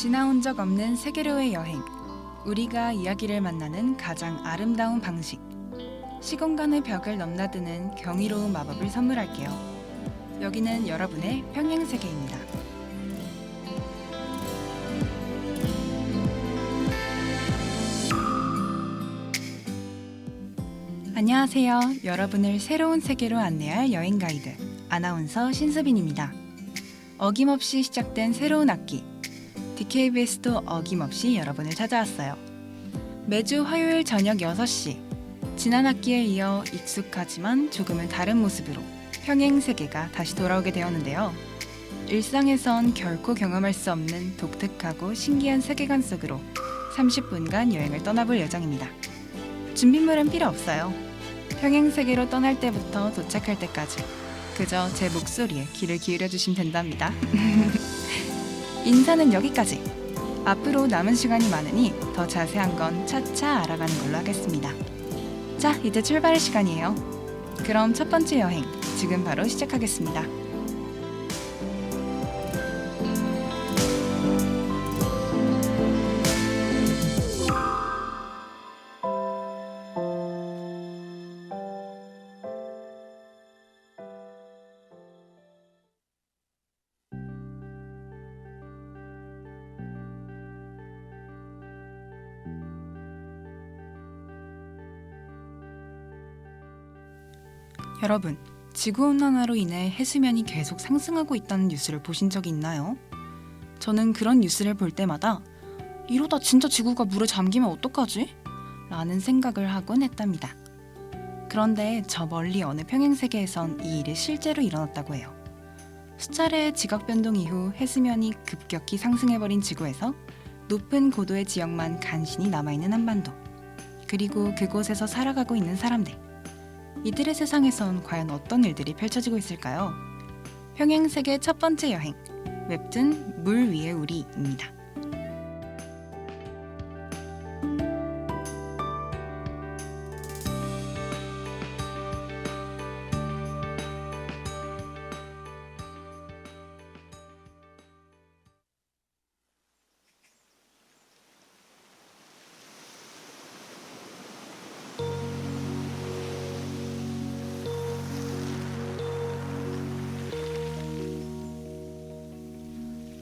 지나온 적 없는 세계로의 여행. 우리가 이야기를 만나는 가장 아름다운 방식. 시공간의 벽을 넘나드는 경이로운 마법을 선물할게요. 여기는 여러분의 평행세계입니다. 안녕하세요. 여러분을 새로운 세계로 안내할 여행 가이드 아나운서 신수빈입니다. 어김없이 시작된 새로운 학기. DKBS도 어김없이 여러분을 찾아왔어요. 매주 화요일 저녁 6시, 지난 학기에 이어 익숙하지만 조금은 다른 모습으로 평행세계가 다시 돌아오게 되었는데요. 일상에선 결코 경험할 수 없는 독특하고 신기한 세계관 속으로 30분간 여행을 떠나볼 예정입니다. 준비물은 필요 없어요. 평행세계로 떠날 때부터 도착할 때까지 그저 제 목소리에 귀를 기울여 주시면 된답니다. 인사는 여기까지. 앞으로 남은 시간이 많으니 더 자세한 건 차차 알아가는 걸로 하겠습니다. 자, 이제 출발할 시간이에요. 그럼 첫 번째 여행, 지금 바로 시작하겠습니다. 여러분, 지구온난화로 인해 해수면이 계속 상승하고 있다는 뉴스를 보신 적이 있나요? 저는 그런 뉴스를 볼 때마다 이러다 진짜 지구가 물에 잠기면 어떡하지? 라는 생각을 하곤 했답니다. 그런데 저 멀리 어느 평행세계에선 이 일이 실제로 일어났다고 해요. 수차례의 지각 변동 이후 해수면이 급격히 상승해버린 지구에서 높은 고도의 지역만 간신히 남아있는 한반도, 그리고 그곳에서 살아가고 있는 사람들. 이들의 세상에선 과연 어떤 일들이 펼쳐지고 있을까요? 평행세계 첫 번째 여행, 웹툰 물 위의 우리입니다.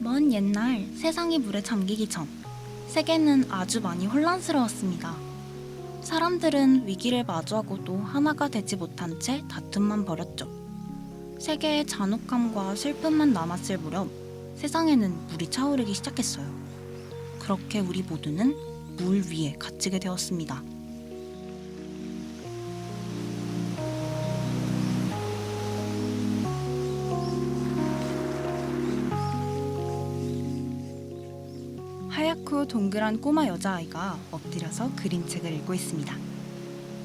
먼 옛날 세상이 물에 잠기기 전 세계는 아주 많이 혼란스러웠습니다. 사람들은 위기를 마주하고도 하나가 되지 못한 채 다툼만 벌였죠. 세계의 잔혹함과 슬픔만 남았을 무렵 세상에는 물이 차오르기 시작했어요. 그렇게 우리 모두는 물 위에 갇히게 되었습니다. 하얗고 동그란 꼬마 여자아이가 엎드려서 그림책을 읽고 있습니다.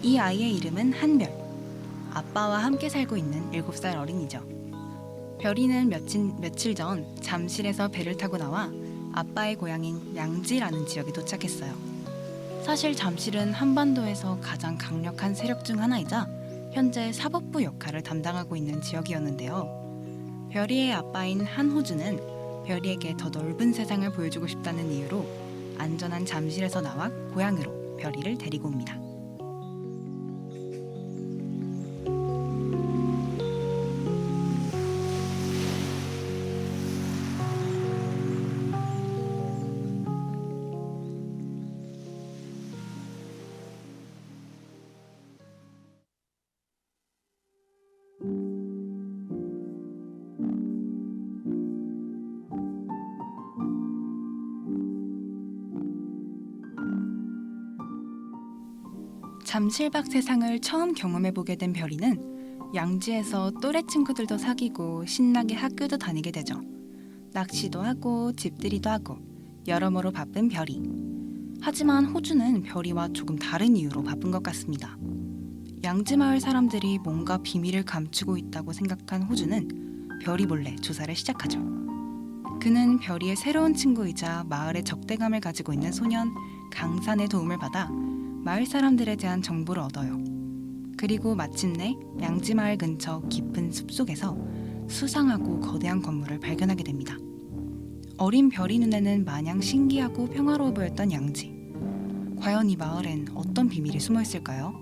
이 아이의 이름은 한별. 아빠와 함께 살고 있는 7살 어린이죠. 별이는 며칠 전 잠실에서 배를 타고 나와 아빠의 고향인 양지라는 지역에 도착했어요. 사실 잠실은 한반도에서 가장 강력한 세력 중 하나이자 현재 사법부 역할을 담당하고 있는 지역이었는데요. 별이의 아빠인 한호주는 별이에게 더 넓은 세상을 보여주고 싶다는 이유로 안전한 잠실에서 나와 고향으로 별이를 데리고 옵니다. 잠실 밖 세상을 처음 경험해보게 된 별이는 양지에서 또래 친구들도 사귀고 신나게 학교도 다니게 되죠. 낚시도 하고 집들이도 하고 여러모로 바쁜 별이. 하지만 호주는 별이와 조금 다른 이유로 바쁜 것 같습니다. 양지 마을 사람들이 뭔가 비밀을 감추고 있다고 생각한 호주는 별이 몰래 조사를 시작하죠. 그는 별이의 새로운 친구이자 마을의 적대감을 가지고 있는 소년 강산의 도움을 받아 마을 사람들에 대한 정보를 얻어요. 그리고 마침내 양지마을 근처 깊은 숲속에서 수상하고 거대한 건물을 발견하게 됩니다. 어린 별이 눈에는 마냥 신기하고 평화로워 보였던 양지. 과연 이 마을엔 어떤 비밀이 숨어 있을까요?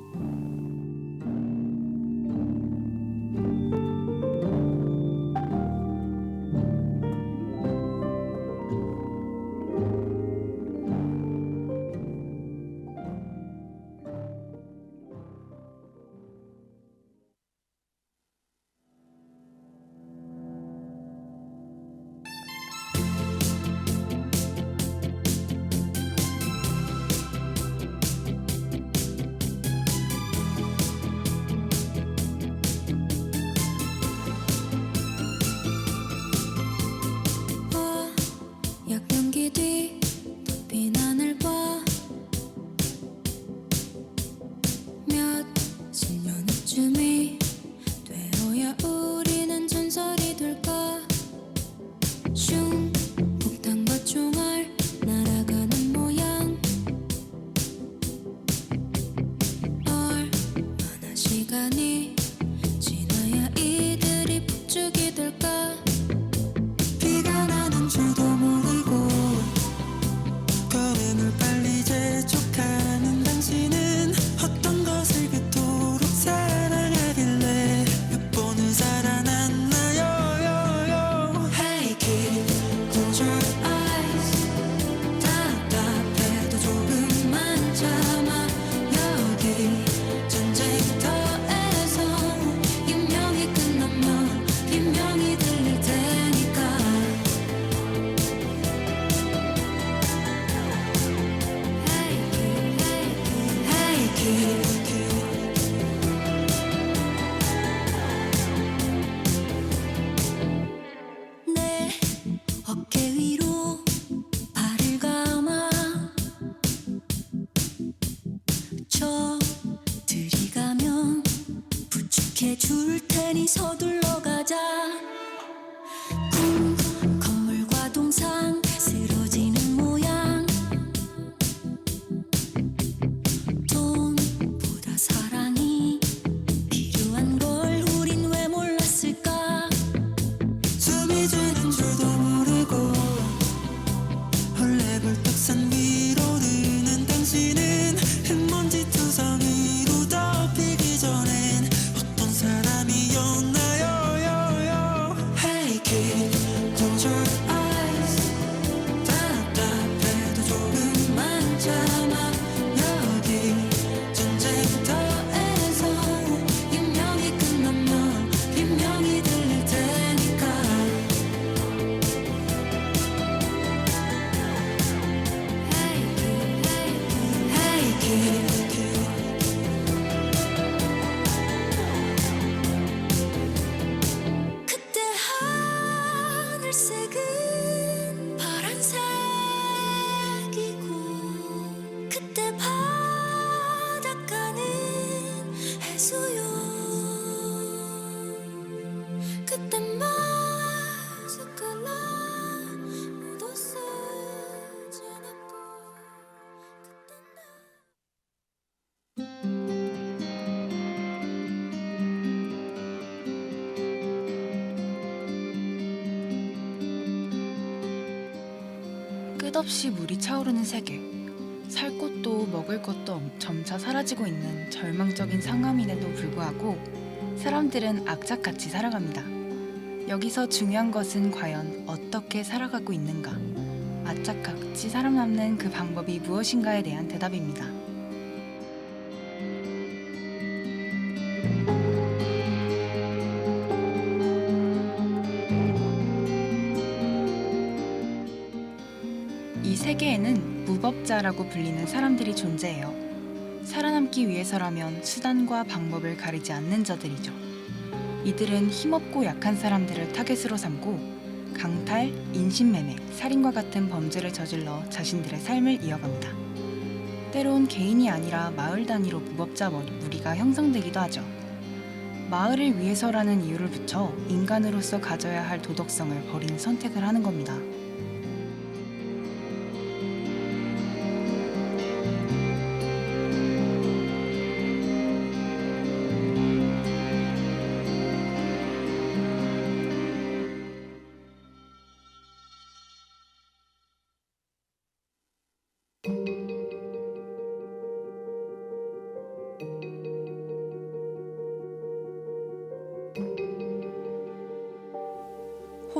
약연기 뒤 덮인 하늘 봐 몇십 년 후쯤이 되어야 우리는 전설이 될까 슝 폭탄과 총알 날아가는 모양 얼마나 시간이 지나야 이들이 폭죽이 될까 비가 나는 줄도 모르고 걸음을 빨리 재촉하는 당신은 어떤 것을 그토록 사랑하길래 몇 번을 살아났나요 Hey kid, close your eyes 답답해도 조금만 참아 여기 전쟁터에서 운명이 끝나면 비명이 들릴 테니까 Hey kid 내 어깨 위로 발을 감아 저들이 가면 부축해 줄 테니 서둘러 가자 건물과 동상 쓰러지는 모양 돈보다 사랑이 필요한 걸 우린 왜 몰랐을까 숨이 지는 줄도 모르고 헐레벌떡산 위로 오르는 당신은 흙먼지 투성이로 덮이기 전엔 어떤 사람이었나요 Hey kid, close your eyes 답답해도 조금만 참아 여기 전쟁터에서 운명이 끝나면 비명이 들릴 테니까 Hey kid 그때 하늘색은 파란색이고 그때 바닷가는 해수욕 그때 마스크라 묻었어 지났고 그때 끝없이 물이 차오르는 세계. 살 곳도 먹을 것도 점차 사라지고 있는 절망적인 상황임에도 불구하고 사람들은 악착같이 살아갑니다. 여기서 중요한 것은 과연 어떻게 살아가고 있는가? 악착같이 살아남는 그 방법이 무엇인가에 대한 대답입니다. 이 세계에는 무법자라고 불리는 사람들이 존재해요. 살아남기 위해서라면 수단과 방법을 가리지 않는 자들이죠. 이들은 힘없고 약한 사람들을 타겟으로 삼고 강탈, 인신매매, 살인과 같은 범죄를 저질러 자신들의 삶을 이어갑니다. 때론 개인이 아니라 마을 단위로 무법자 무리가 형성되기도 하죠. 마을을 위해서라는 이유를 붙여 인간으로서 가져야 할 도덕성을 버리는 선택을 하는 겁니다.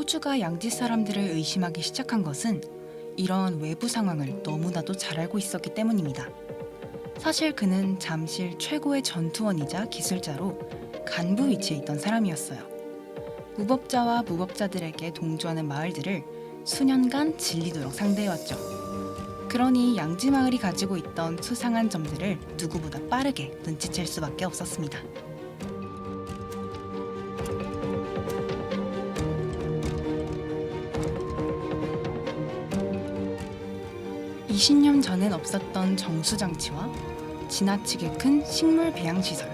호주가 양지 사람들을 의심하기 시작한 것은 이런 외부 상황을 너무나도 잘 알고 있었기 때문입니다. 사실 그는 잠실 최고의 전투원이자 기술자로 간부 위치에 있던 사람이었어요. 무법자와 무법자들에게 동조하는 마을들을 수년간 질리도록 상대해왔죠. 그러니 양지 마을이 가지고 있던 수상한 점들을 누구보다 빠르게 눈치챌 수밖에 없었습니다. 20년 전엔 없었던 정수장치와 지나치게 큰 식물 배양시설,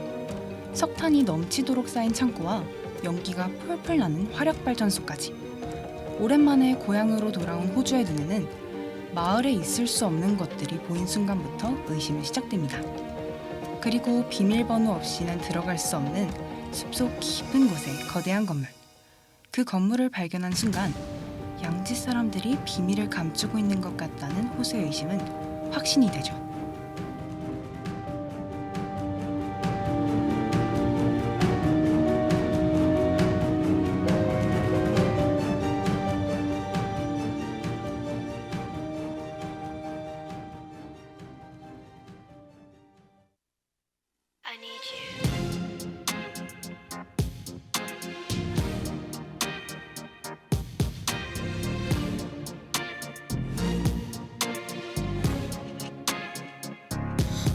석탄이 넘치도록 쌓인 창고와 연기가 폴폴 나는 화력발전소까지. 오랜만에 고향으로 돌아온 호주의 눈에는 마을에 있을 수 없는 것들이 보인 순간부터 의심이 시작됩니다. 그리고 비밀번호 없이는 들어갈 수 없는 숲속 깊은 곳의 거대한 건물. 그 건물을 발견한 순간 양지 사람들이 비밀을 감추고 있는 것 같다는 호수의 의심은 확신이 되죠. I need you.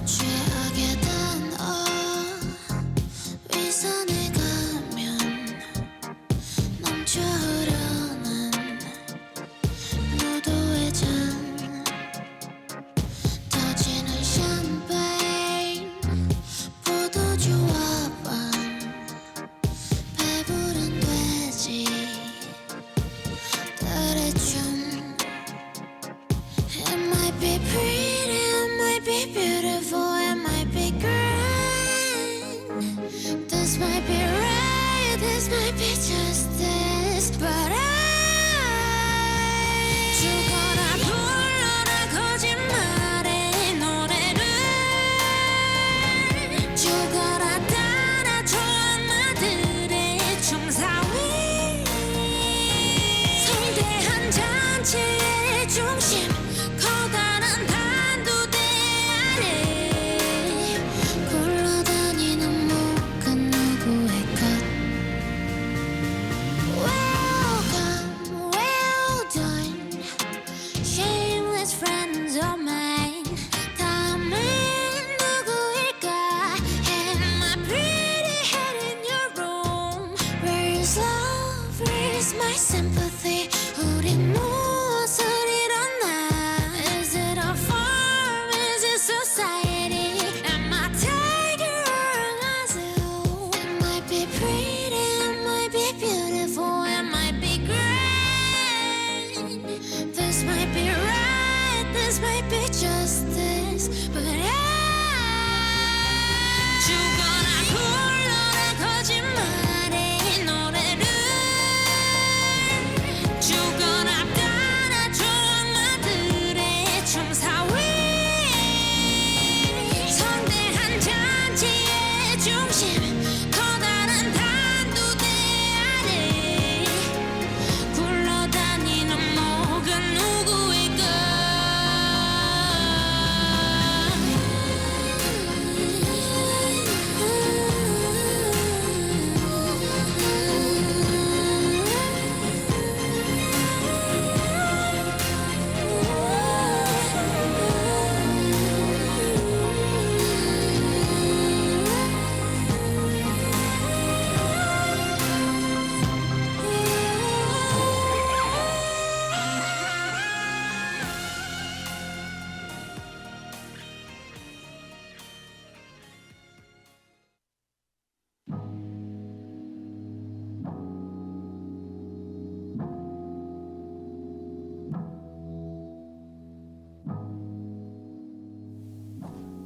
취하게 된 위선에 가면 넘쳐 흐르는 무도의 잔 터지는 샴페인 포도주와 빵 배부른 돼지 들의 춤 It might be pretty, it might be beautiful, it might be grand. This might be right, this might be justice, but 죽어라 불러라 거짓말의 노래를 죽어라 따라줘 엄마들의 춤사위 성대한 잔치의 중심 커다란 단두대 아래 굴러다니는 목은 누구의 것 Welcome, well done Shameless friends of mine 다음은 누구일까 Am I pretty head in your room Where is love, where is my sympathy 우린 무엇을 잃었나 Is it a farm, is it society Am I tiger or a gazelle It might be pretty, it might be beautiful It might be grand This might be right, this might be justice But 죽어라 불러라 거짓말의 노래를 죽어라 따라줘 엄마들의 춤사위 성대한 잔치의 중심 커다란 단두대 아래 굴러다니는 목은 누구일까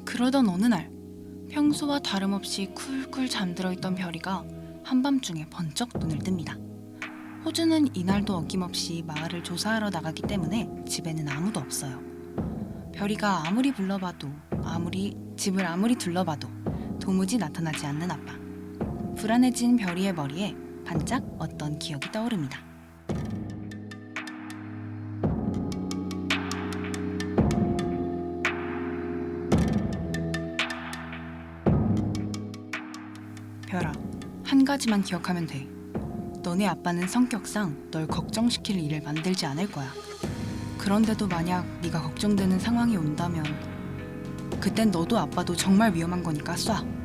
그러던 어느 날 평소와 다름없이 쿨쿨 잠들어 있던 별이가 한밤중에 번쩍 눈을 뜹니다. 호주는 이날도 어김없이 마을을 조사하러 나가기 때문에 집에는 아무도 없어요. 별이가 아무리 불러봐도 집을 아무리 둘러봐도 도무지 나타나지 않는 아빠. 불안해진 별이의 머리에 반짝 어떤 기억이 떠오릅니다. 별아, 한 가지만 기억하면 돼. 너네 아빠는 성격상 널 걱정시킬 일을 만들지 않을 거야. 그런데도 만약 네가 걱정되는 상황이 온다면 그땐 너도 아빠도 정말 위험한 거니까 쏴.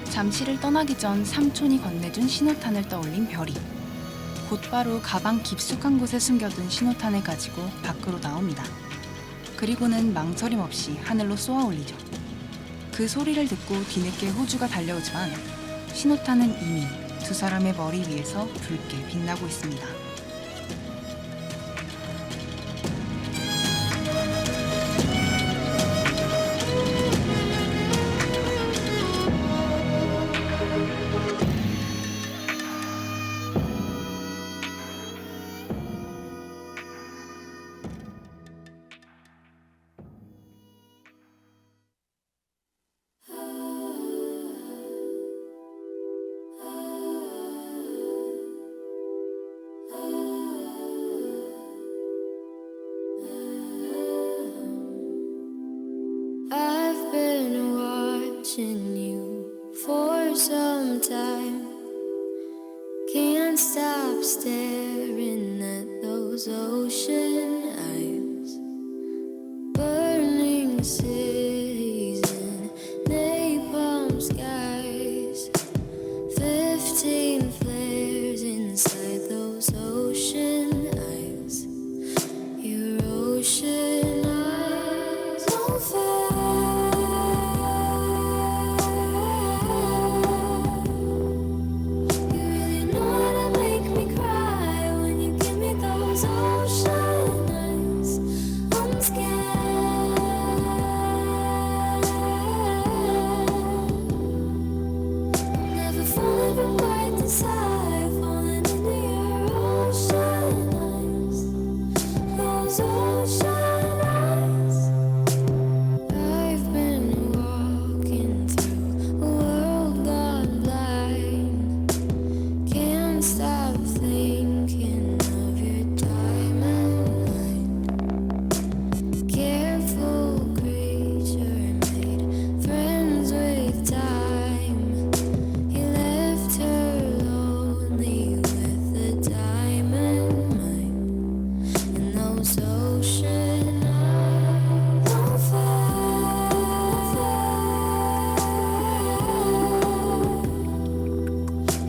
잠시를 떠나기 전 삼촌이 건네준 신호탄을 떠올린 별이 곧바로 가방 깊숙한 곳에 숨겨둔 신호탄을 가지고 밖으로 나옵니다. 그리고는 망설임 없이 하늘로 쏘아 올리죠. 그 소리를 듣고 뒤늦게 호주가 달려오지만 신호탄은 이미 두 사람의 머리 위에서 붉게 빛나고 있습니다. I've been watching you for some time. Can't stop staring at those ocean eyes. Burning cities and napalm skies. 15 flares inside those ocean eyes. Your ocean eyes on fire. You really know how to make me cry when you give me those ocean eyes. I'm scared. Never falling from right to side, falling into your ocean eyes. Those ocean eyes. I've been walking through a world gone blind. Can't stop thinking of your diamond mind. Careful creature made friends with time. He left her lonely with the diamond mind. And those ocean eyes on fire.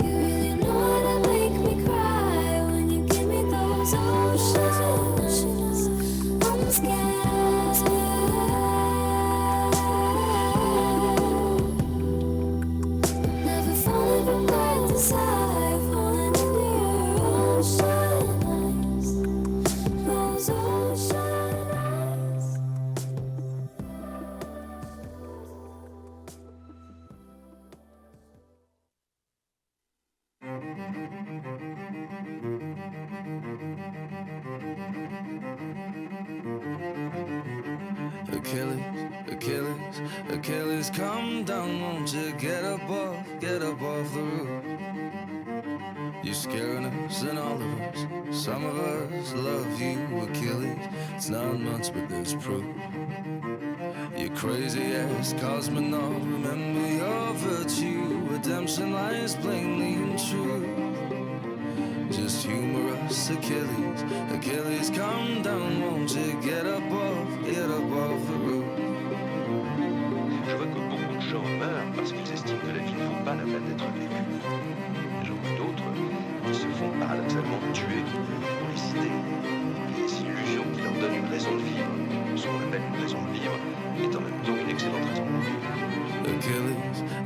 You really know how to make me cry when you give me those ocean eyes. I'm scared. Never falling from right to side, falling into your ocean eyes. Those ocean eyes. Achilles, Achilles, Achilles, come down, won't you get up off the roof? You're scaring us and all of us. Some of us love you, Achilles. It's not much, but there's proof. You crazy ass cosmonaut, remember your virtue. Redemption lies plainly in truth. Just humorous Achilles, Achilles, come down, won't you get up off the roof? Je vois que beaucoup de gens meurent parce qu'ils estiment que la vie ne vaut pas la peine d'être vécue. J'en vois d'autres qui se font paradoxalement tuer pour les idées, les illusions qui leur donnent une raison de vivre. Ce qu'on appelle une raison de vivre est en même temps une excellente raison de mourir. Achilles,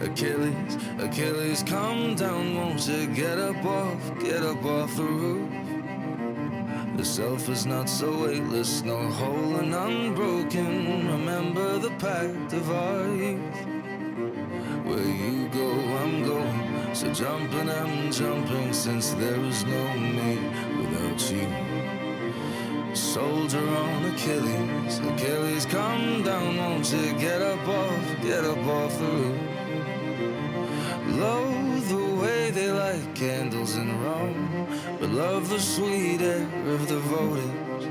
Achilles, Achilles, come down, won't you get up off the roof? The self is not so weightless, nor whole and unbroken. Remember the pact of our youth. Where you go, I'm going. So jumping, I'm jumping, since there is no me without you. Soldier on Achilles, Achilles, come down, won't you get up off the roof? Lo, the way they lie light candles in Rome, but love the sweet air of the voters.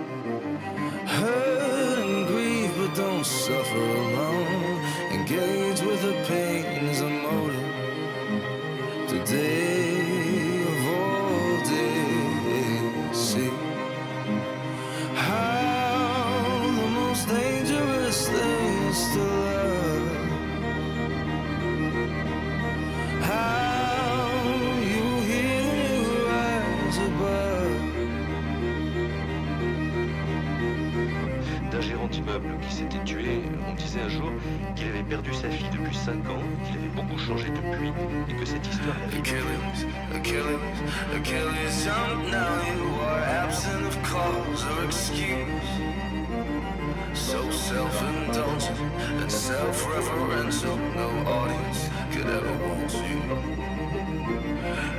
Hurt and grieve, but don't suffer alone. Engage with the pain as a motive. Today of all days, see how the most dangerous thing is to love. How you hear you rise above. D'un gérant d'immeuble qui s'était tué, on disait un jour qu'il avait perdu sa fille depuis 5 ans, qu'il avait beaucoup changé depuis, et que cette histoire l'avait Achilles, jump now. You are absent of cause or excuse. So self-indulgent and self-referential, no audience could ever want you.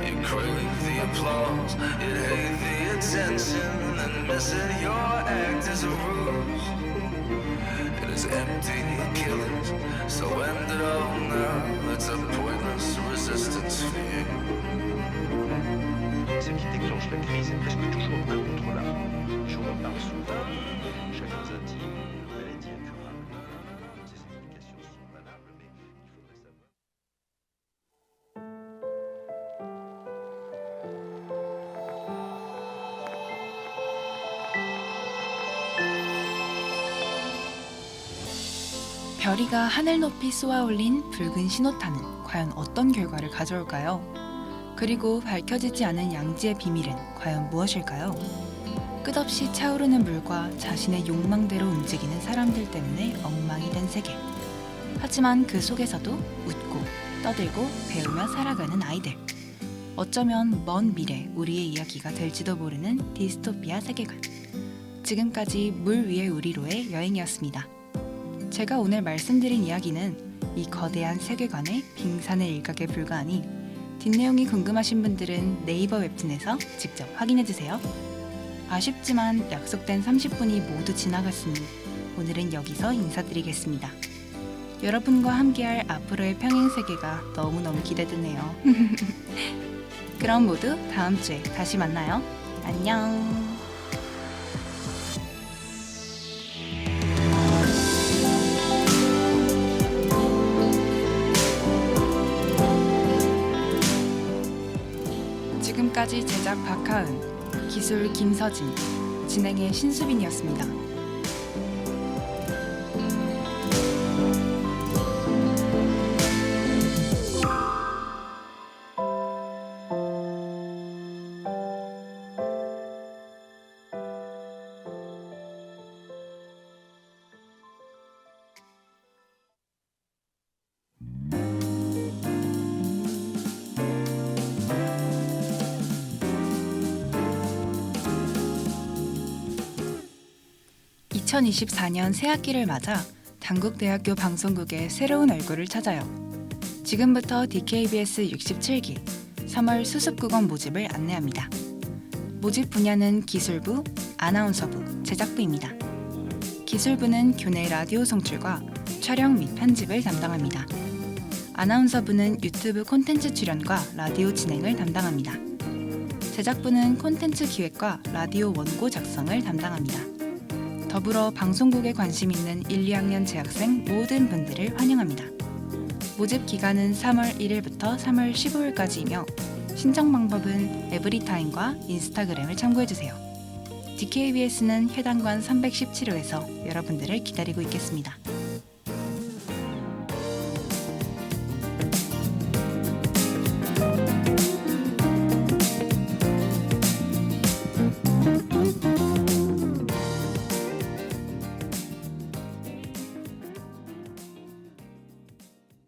You crave the applause, you hate the attention, and then miss it. Your act is a ruse. It is empty, Achilles. So end it all now. It's a pointless resistance for you. Ce qui déclenche la crise est presque toujours incontrôlable. Je m'en parle souvent. Chacun intime, une maladie incurable. Ces explications sont valables, mais il faudrait savoir. 별이가 하늘 높이 쏘아올린 붉은 신호탄은 과연 어떤 결과를 가져올까요? 그리고 밝혀지지 않은 양지의 비밀은 과연 무엇일까요? 끝없이 차오르는 물과 자신의 욕망대로 움직이는 사람들 때문에 엉망이 된 세계. 하지만 그 속에서도 웃고 떠들고 배우며 살아가는 아이들. 어쩌면 먼 미래 우리의 이야기가 될지도 모르는 디스토피아 세계관. 지금까지 물 위의 우리로의 여행이었습니다. 제가 오늘 말씀드린 이야기는 이 거대한 세계관의 빙산의 일각에 불과하니 뒷내용이 궁금하신 분들은 네이버 웹툰에서 직접 확인해주세요. 아쉽지만 약속된 30분이 모두 지나갔으니 오늘은 여기서 인사드리겠습니다. 여러분과 함께할 앞으로의 평행 세계가 너무너무 기대되네요. 그럼 모두 다음 주에 다시 만나요. 안녕. 지금까지 제작 박하은, 기술 김서진, 진행의 신수빈이었습니다. (2024년) 새학기를 맞아 단국대학교 방송국의 새로운 얼굴을 찾아요. 지금부터 DKBS 67기 3월 수습국원 모집을 안내합니다. 모집 분야는 기술부, 아나운서부, 제작부입니다. 기술부는 교내 라디오 송출과 촬영 및 편집을 담당합니다. 아나운서부는 유튜브 콘텐츠 출연과 라디오 진행을 담당합니다. 제작부는 콘텐츠 기획과 라디오 원고 작성을 담당합니다. 더불어 방송국에 관심 있는 1, 2학년 재학생 모든 분들을 환영합니다. 모집 기간은 3월 1일부터 3월 15일까지이며 신청 방법은 에브리타임과 인스타그램을 참고해주세요. DKBS는 회단관 317호에서 여러분들을 기다리고 있겠습니다.